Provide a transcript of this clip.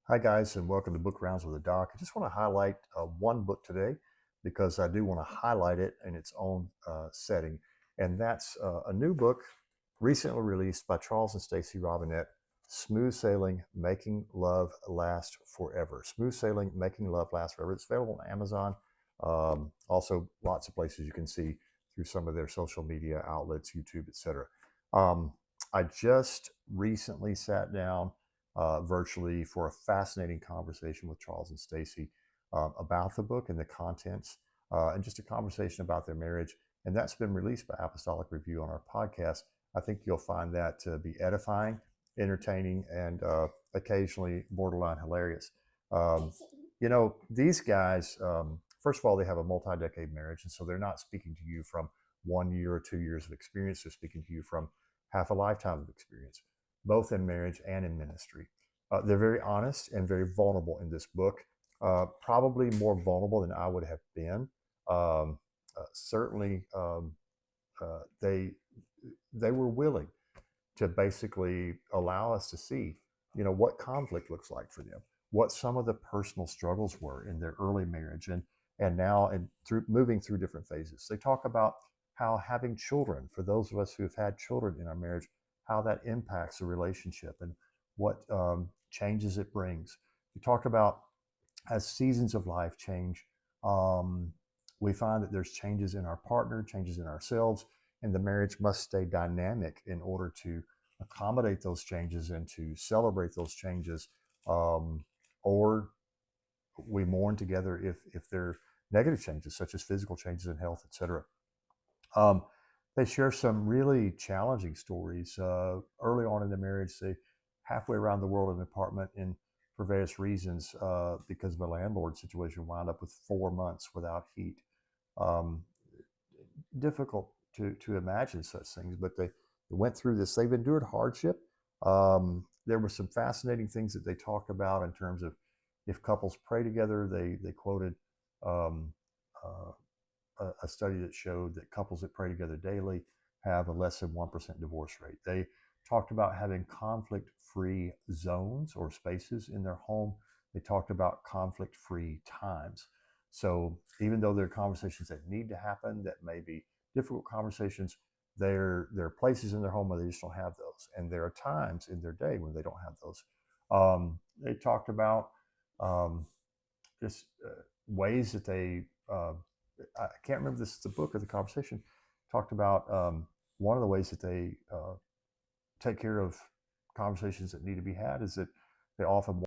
Hi, guys, and welcome to Book Rounds with the Doc. I just want to highlight one book today because I do want to highlight it in its own setting. And that's a new book recently released by Charles and Stacey Robinette, Smooth Sailing, Making Love Last Forever. Smooth Sailing, Making Love Last Forever. It's available on Amazon. Also, lots of places you can see through some of their social media outlets, YouTube, etc. Um, I just recently sat down virtually for a fascinating conversation with Charles and Stacey about the book and the contents, and just a conversation about their marriage. And that's been released by Apostolic Review on our podcast. I think you'll find that to be edifying, entertaining, and occasionally borderline hilarious. Um, these guys, first of all, they have a multi decade marriage. And so they're not speaking to you from 1 year or 2 years of experience. They're speaking to you from half a lifetime of experience, both in marriage and in ministry. They're very honest and very vulnerable in this book, probably more vulnerable than I would have been. Certainly, they were willing to basically allow us to see, what conflict looks like for them, what some of the personal struggles were in their early marriage, and now and through moving through different phases. They talk about how having children, for those of us who have had children in our marriage, how that impacts the relationship and what changes it brings. We talk about as seasons of life change, um, we find that there's changes in our partner, changes in ourselves, and the marriage must stay dynamic in order to accommodate those changes and to celebrate those changes, um, or we mourn together if they're negative changes, such as physical changes in health, etc. Um, they share some really challenging stories. Early on in the marriage, they halfway around the world in an apartment, and for various reasons, because of a landlord situation, wound up with 4 months without heat. Um, Difficult to imagine such things, but they went through this. They've endured hardship. There were some fascinating things that they talked about in terms of if couples pray together. They quoted um, a study that showed that couples that pray together daily have a less than 1% divorce rate. They talked about having conflict free zones or spaces in their home. They talked about conflict free times. So even though there are conversations that need to happen that may be difficult conversations, there are places in their home where they just don't have those. And there are times in their day when they don't have those. They talked about um, just ways that they I can't remember this is the book or the conversation talked about one of the ways that they take care of conversations that need to be had is that they often